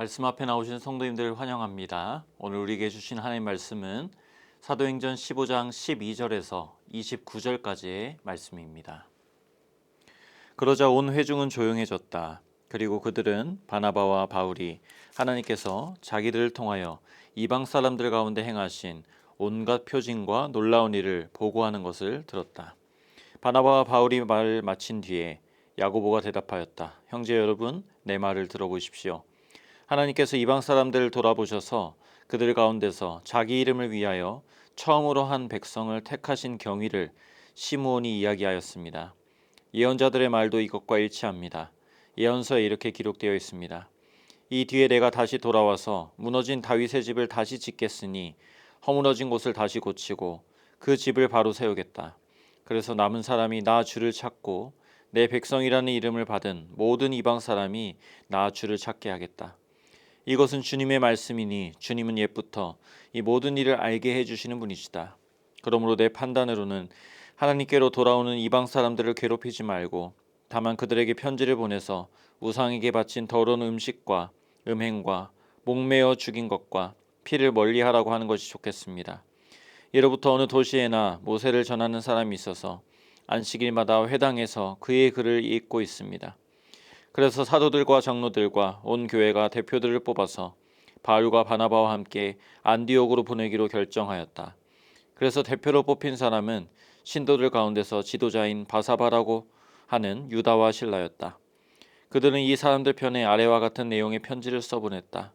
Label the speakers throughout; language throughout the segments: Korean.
Speaker 1: 말씀 앞에 나오신 성도님들 환영합니다. 오늘 우리에게 주신 하나님 말씀은 사도행전 15장 12절에서 29절까지의 말씀입니다. 그러자 온 회중은 조용해졌다. 그리고 그들은 바나바와 바울이 하나님께서 자기들을 통하여 이방 사람들 가운데 행하신 온갖 표징과 놀라운 일을 보고하는 것을 들었다. 바나바와 바울이 말을 마친 뒤에 야고보가 대답하였다. 형제 여러분, 내 말을 들어보십시오. 하나님께서 이방 사람들을 돌아보셔서 그들 가운데서 자기 이름을 위하여 처음으로 한 백성을 택하신 경위를 시므온이 이야기하였습니다. 예언자들의 말도 이것과 일치합니다. 예언서에 이렇게 기록되어 있습니다. 이 뒤에 내가 다시 돌아와서 무너진 다윗의 집을 다시 짓겠으니 허물어진 곳을 다시 고치고 그 집을 바로 세우겠다. 그래서 남은 사람이 나 주를 찾고 내 백성이라는 이름을 받은 모든 이방 사람이 나 주를 찾게 하겠다. 이것은 주님의 말씀이니 주님은 옛부터 이 모든 일을 알게 해주시는 분이시다. 그러므로 내 판단으로는 하나님께로 돌아오는 이방 사람들을 괴롭히지 말고 다만 그들에게 편지를 보내서 우상에게 바친 더러운 음식과 음행과 목매어 죽인 것과 피를 멀리하라고 하는 것이 좋겠습니다. 예로부터 어느 도시에나 모세를 전하는 사람이 있어서 안식일마다 회당에서 그의 글을 읽고 있습니다. 그래서 사도들과 장로들과 온 교회가 대표들을 뽑아서 바울과 바나바와 함께 안디옥으로 보내기로 결정하였다. 그래서 대표로 뽑힌 사람은 신도들 가운데서 지도자인 바사바라고 하는 유다와 실라였다. 그들은 이 사람들 편에 아래와 같은 내용의 편지를 써보냈다.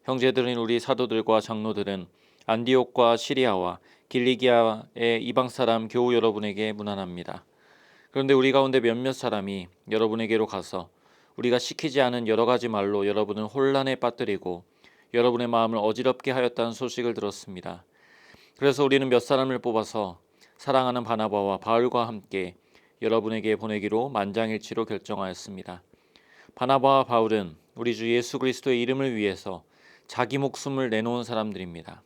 Speaker 1: 형제들인 우리 사도들과 장로들은 안디옥과 시리아와 길리기아의 이방 사람 교우 여러분에게 문안합니다. 그런데 우리 가운데 몇몇 사람이 여러분에게로 가서 우리가 시키지 않은 여러 가지 말로 여러분을 혼란에 빠뜨리고 여러분의 마음을 어지럽게 하였다는 소식을 들었습니다. 그래서 우리는 몇 사람을 뽑아서 사랑하는 바나바와 바울과 함께 여러분에게 보내기로 만장일치로 결정하였습니다. 바나바와 바울은 우리 주 예수 그리스도의 이름을 위해서 자기 목숨을 내놓은 사람들입니다.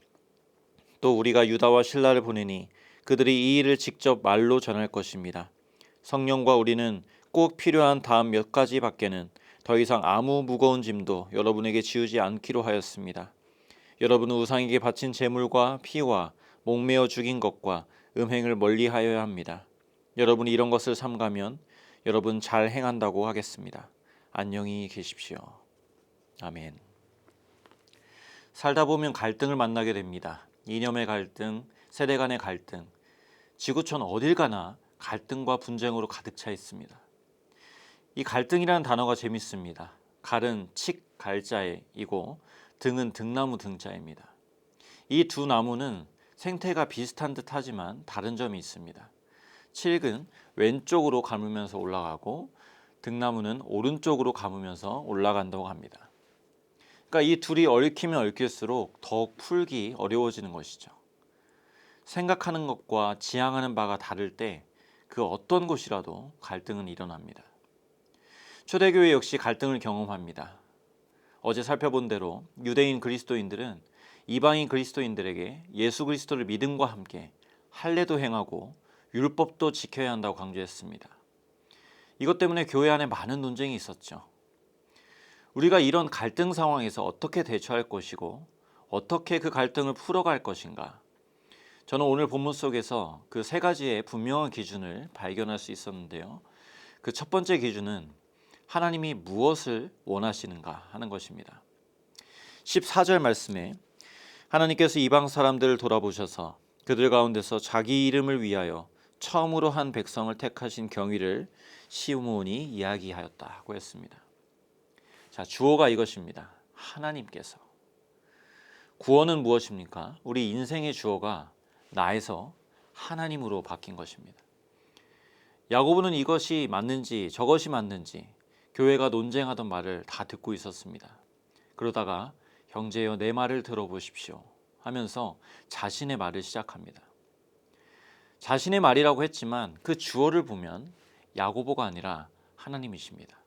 Speaker 1: 또 우리가 유다와 실라를 보내니 그들이 이 일을 직접 말로 전할 것입니다. 성령과 우리는 꼭 필요한 다음 몇 가지 밖에는 더 이상 아무 무거운 짐도 여러분에게 지우지 않기로 하였습니다. 여러분은 우상에게 바친 제물과 피와 목매어 죽인 것과 음행을 멀리하여야 합니다. 여러분이 이런 것을 삼가면 여러분 잘 행한다고 하겠습니다. 안녕히 계십시오. 아멘. 살다 보면 갈등을 만나게 됩니다. 이념의 갈등, 세대 간의 갈등, 지구촌 어딜 가나 갈등과 분쟁으로 가득 차 있습니다. 이 갈등이라는 단어가 재밌습니다. 갈은 칡 갈자이고 등은 등나무 등자입니다. 이 두 나무는 생태가 비슷한 듯 하지만 다른 점이 있습니다. 칡은 왼쪽으로 감으면서 올라가고 등나무는 오른쪽으로 감으면서 올라간다고 합니다. 그러니까 이 둘이 얽히면 얽힐수록 더욱 풀기 어려워지는 것이죠. 생각하는 것과 지향하는 바가 다를 때 그 어떤 곳이라도 갈등은 일어납니다. 초대교회 역시 갈등을 경험합니다. 어제 살펴본 대로 유대인 그리스도인들은 이방인 그리스도인들에게 예수 그리스도를 믿음과 함께 할례도 행하고 율법도 지켜야 한다고 강조했습니다. 이것 때문에 교회 안에 많은 논쟁이 있었죠. 우리가 이런 갈등 상황에서 어떻게 대처할 것이고 어떻게 그 갈등을 풀어갈 것인가? 저는 오늘 본문 속에서 그 세 가지의 분명한 기준을 발견할 수 있었는데요. 그 첫 번째 기준은 하나님이 무엇을 원하시는가 하는 것입니다. 14절 말씀에 하나님께서 이방 사람들을 돌아보셔서 그들 가운데서 자기 이름을 위하여 처음으로 한 백성을 택하신 경위를 시므온이 이야기하였다고 했습니다. 자, 주어가 이것입니다. 하나님께서. 구원은 무엇입니까? 우리 인생의 주어가 나에서 하나님으로 바뀐 것입니다. 야고보는 이것이 맞는지 저것이 맞는지 교회가 논쟁하던 말을 다 듣고 있었습니다. 그러다가 형제여 내 말을 들어보십시오 하면서 자신의 말을 시작합니다. 자신의 말이라고 했지만 그 주어를 보면 야고보가 아니라 하나님이십니다.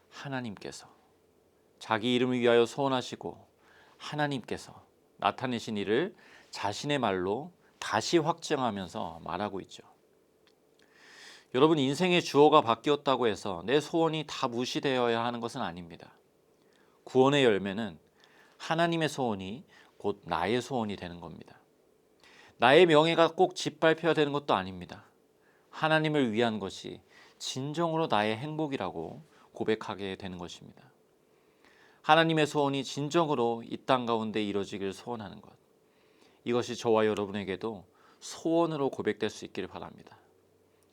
Speaker 1: 하나님께서 자기 이름을 위하여 소원하시고 하나님께서 나타내신 일을 자신의 말로 다시 확정하면서 말하고 있죠. 여러분, 인생의 주어가 바뀌었다고 해서 내 소원이 다 무시되어야 하는 것은 아닙니다. 구원의 열매는 하나님의 소원이 곧 나의 소원이 되는 겁니다. 나의 명예가 꼭 짓밟혀야 되는 것도 아닙니다. 하나님을 위한 것이 진정으로 나의 행복이라고 고백하게 되는 것입니다. 하나님의 소원이 진정으로 이 땅 가운데 이루어지길 소원하는 것. 이것이 저와 여러분에게도 소원으로 고백될 수 있기를 바랍니다.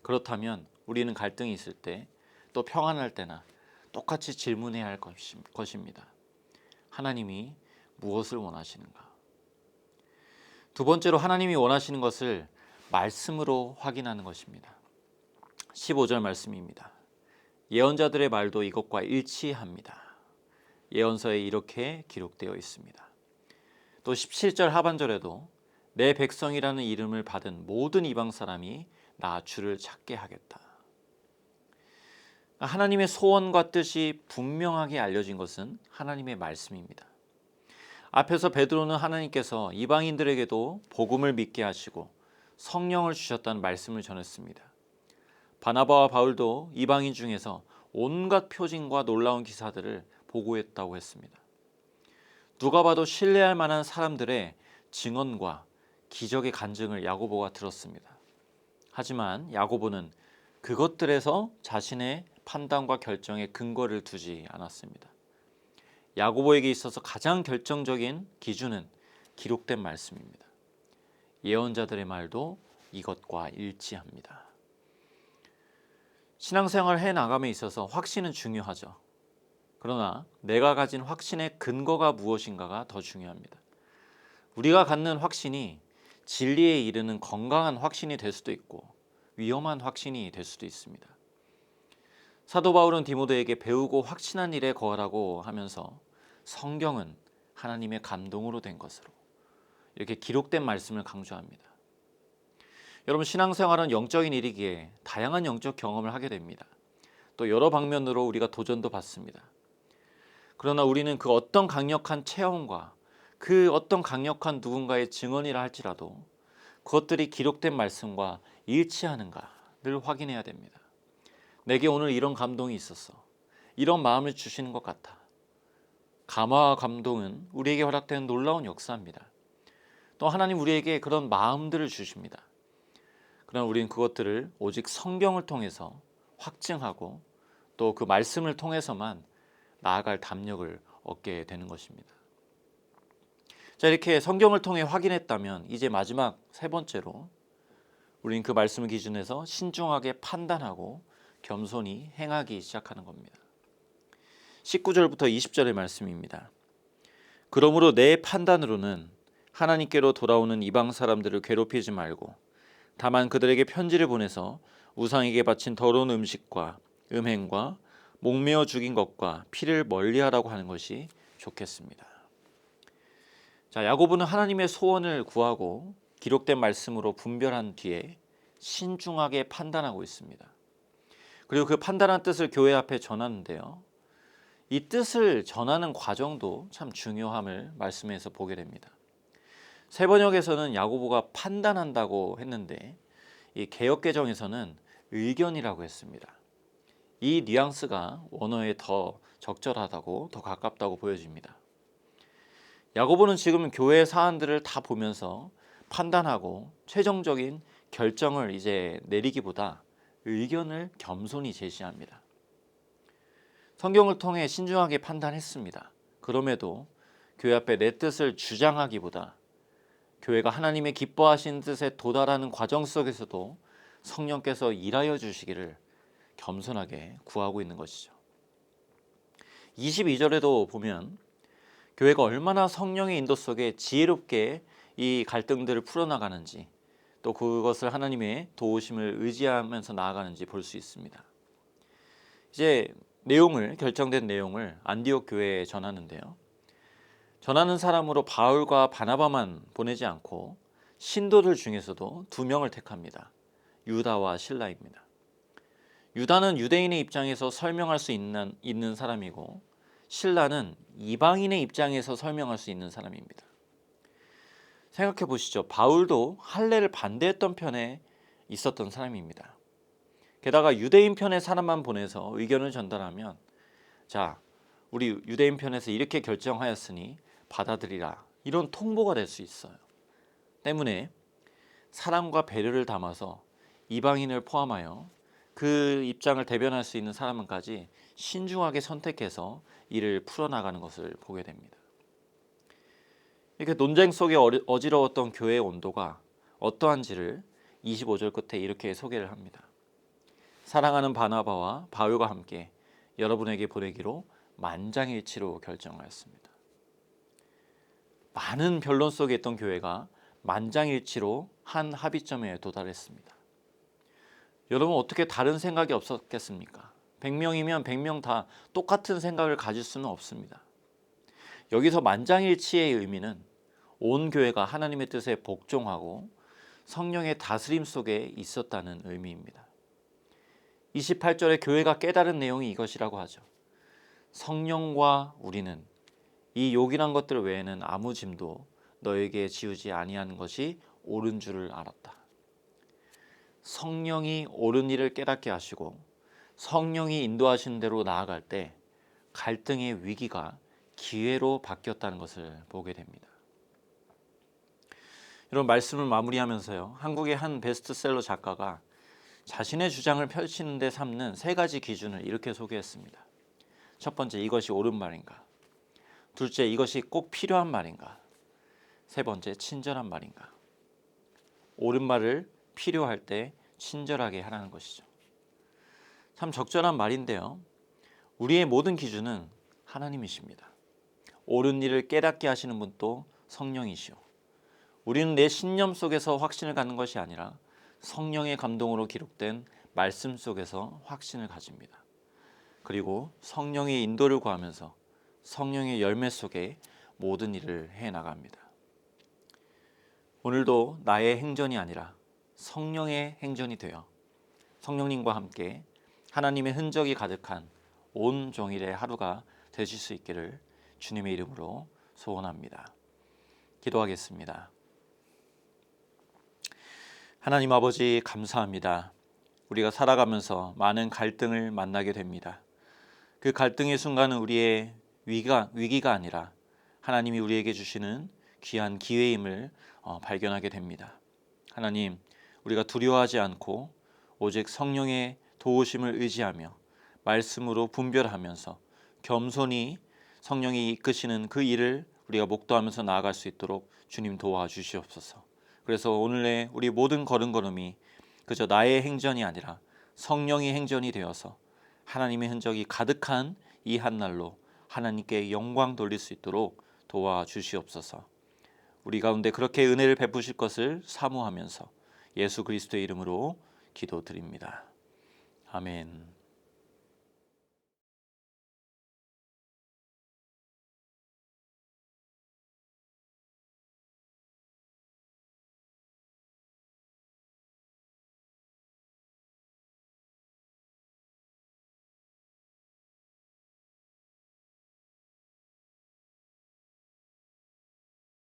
Speaker 1: 그렇다면 우리는 갈등이 있을 때, 또 평안할 때나 똑같이 질문해야 할 것입니다. 하나님이 무엇을 원하시는가? 두 번째로 하나님이 원하시는 것을 말씀으로 확인하는 것입니다. 15절 말씀입니다. 예언자들의 말도 이것과 일치합니다. 예언서에 이렇게 기록되어 있습니다. 또 17절 하반절에도 내 백성이라는 이름을 받은 모든 이방 사람이 나 주를 찾게 하겠다. 하나님의 소원과 뜻이 분명하게 알려진 것은 하나님의 말씀입니다. 앞에서 베드로는 하나님께서 이방인들에게도 복음을 믿게 하시고 성령을 주셨다는 말씀을 전했습니다. 바나바와 바울도 이방인 중에서 온갖 표징과 놀라운 기사들을 보고했다고 했습니다. 누가 봐도 신뢰할 만한 사람들의 증언과 기적의 간증을 야고보가 들었습니다. 하지만 야고보는 그것들에서 자신의 판단과 결정에 근거를 두지 않았습니다. 야고보에게 있어서 가장 결정적인 기준은 기록된 말씀입니다. 예언자들의 말도 이것과 일치합니다. 신앙생활을 해나감에 있어서 확신은 중요하죠. 그러나 내가 가진 확신의 근거가 무엇인가가 더 중요합니다. 우리가 갖는 확신이 진리에 이르는 건강한 확신이 될 수도 있고 위험한 확신이 될 수도 있습니다. 사도 바울은 디모데에게 배우고 확신한 일에 거하라고 하면서 성경은 하나님의 감동으로 된 것으로 이렇게 기록된 말씀을 강조합니다. 여러분, 신앙생활은 영적인 일이기에 다양한 영적 경험을 하게 됩니다. 또 여러 방면으로 우리가 도전도 받습니다. 그러나 우리는 그 어떤 강력한 체험과 그 어떤 강력한 누군가의 증언이라 할지라도 그것들이 기록된 말씀과 일치하는가를 확인해야 됩니다. 내게 오늘 이런 감동이 있었어. 이런 마음을 주시는 것 같아. 감화와 감동은 우리에게 허락되는 놀라운 역사입니다. 또 하나님 우리에게 그런 마음들을 주십니다. 그러나 우리는 그것들을 오직 성경을 통해서 확증하고 또 그 말씀을 통해서만 나아갈 담력을 얻게 되는 것입니다. 자, 이렇게 성경을 통해 확인했다면 이제 마지막 세 번째로 우리는 그 말씀을 기준해서 신중하게 판단하고 겸손히 행하기 시작하는 겁니다. 19절부터 20절의 말씀입니다. 그러므로 내 판단으로는 하나님께로 돌아오는 이방 사람들을 괴롭히지 말고 다만 그들에게 편지를 보내서 우상에게 바친 더러운 음식과 음행과 목매어 죽인 것과 피를 멀리하라고 하는 것이 좋겠습니다. 자, 야고보는 하나님의 소원을 구하고 기록된 말씀으로 분별한 뒤에 신중하게 판단하고 있습니다. 그리고 그 판단한 뜻을 교회 앞에 전하는데요. 이 뜻을 전하는 과정도 참 중요함을 말씀에서 보게 됩니다. 새 번역에서는 야고보가 판단한다고 했는데 이 개역개정에서는 의견이라고 했습니다. 이 뉘앙스가 원어에 더 적절하다고 더 가깝다고 보여집니다. 야고보는 지금 교회 사안들을 다 보면서 판단하고 최종적인 결정을 이제 내리기보다 의견을 겸손히 제시합니다. 성경을 통해 신중하게 판단했습니다. 그럼에도 교회 앞에 내 뜻을 주장하기보다 교회가 하나님의 기뻐하신 뜻에 도달하는 과정 속에서도 성령께서 일하여 주시기를 겸손하게 구하고 있는 것이죠. 22절에도 보면 교회가 얼마나 성령의 인도 속에 지혜롭게 이 갈등들을 풀어나가는지 또 그것을 하나님의 도우심을 의지하면서 나아가는지 볼 수 있습니다. 이제 결정된 내용을 안디옥 교회에 전하는데요. 전하는 사람으로 바울과 바나바만 보내지 않고 신도들 중에서도 2명을 택합니다. 유다와 실라입니다. 유다는 유대인의 입장에서 설명할 수 있는 사람이고 실라는 이방인의 입장에서 설명할 수 있는 사람입니다. 생각해 보시죠. 바울도 할례를 반대했던 편에 있었던 사람입니다. 게다가 유대인 편의 사람만 보내서 의견을 전달하면 자, 우리 유대인 편에서 이렇게 결정하였으니 받아들이라, 이런 통보가 될 수 있어요. 때문에 사랑과 배려를 담아서 이방인을 포함하여 그 입장을 대변할 수 있는 사람은까지 신중하게 선택해서 이를 풀어나가는 것을 보게 됩니다. 이렇게 논쟁 속에 어지러웠던 교회의 온도가 어떠한지를 25절 끝에 이렇게 소개를 합니다. 사랑하는 바나바와 바울과 함께 여러분에게 보내기로 만장일치로 결정하였습니다. 많은 변론 속에 있던 교회가 만장일치로 한 합의점에 도달했습니다. 여러분, 어떻게 다른 생각이 없었겠습니까? 100명이면 100명 다 똑같은 생각을 가질 수는 없습니다. 여기서 만장일치의 의미는 온 교회가 하나님의 뜻에 복종하고 성령의 다스림 속에 있었다는 의미입니다. 28절에 교회가 깨달은 내용이 이것이라고 하죠. 성령과 우리는 이 요긴한 것들 외에는 아무 짐도 너에게 지우지 아니하는 것이 옳은 줄을 알았다. 성령이 옳은 일을 깨닫게 하시고 성령이 인도하시는 대로 나아갈 때 갈등의 위기가 기회로 바뀌었다는 것을 보게 됩니다. 이런 말씀을 마무리하면서요, 한국의 한 베스트셀러 작가가 자신의 주장을 펼치는 데 삼는 3가지 기준을 이렇게 소개했습니다. 첫 번째, 이것이 옳은 말인가? 둘째, 이것이 꼭 필요한 말인가? 세 번째, 친절한 말인가? 옳은 말을 필요할 때 친절하게 하라는 것이죠. 참 적절한 말인데요, 우리의 모든 기준은 하나님이십니다. 옳은 일을 깨닫게 하시는 분도 성령이시오. 우리는 내 신념 속에서 확신을 갖는 것이 아니라 성령의 감동으로 기록된 말씀 속에서 확신을 가집니다. 그리고 성령의 인도를 구하면서 성령의 열매 속에 모든 일을 해나갑니다. 오늘도 나의 행전이 아니라 성령의 행전이 되어 성령님과 함께 하나님의 흔적이 가득한 온종일의 하루가 되실 수 있기를 주님의 이름으로 소원합니다. 기도하겠습니다. 하나님 아버지, 감사합니다. 우리가 살아가면서 많은 갈등을 만나게 됩니다. 그 갈등의 순간은 우리의 위기가 아니라 하나님이 우리에게 주시는 귀한 기회임을 발견하게 됩니다. 하나님, 우리가 두려워하지 않고 오직 성령의 도우심을 의지하며 말씀으로 분별하면서 겸손히 성령이 이끄시는 그 일을 우리가 목도하면서 나아갈 수 있도록 주님 도와주시옵소서. 그래서 오늘의 우리 모든 걸음걸음이 그저 나의 행전이 아니라 성령의 행전이 되어서 하나님의 흔적이 가득한 이 한날로 하나님께 영광 돌릴 수 있도록 도와주시옵소서. 우리 가운데 그렇게 은혜를 베푸실 것을 사모하면서 예수 그리스도의 이름으로 기도드립니다. 아멘.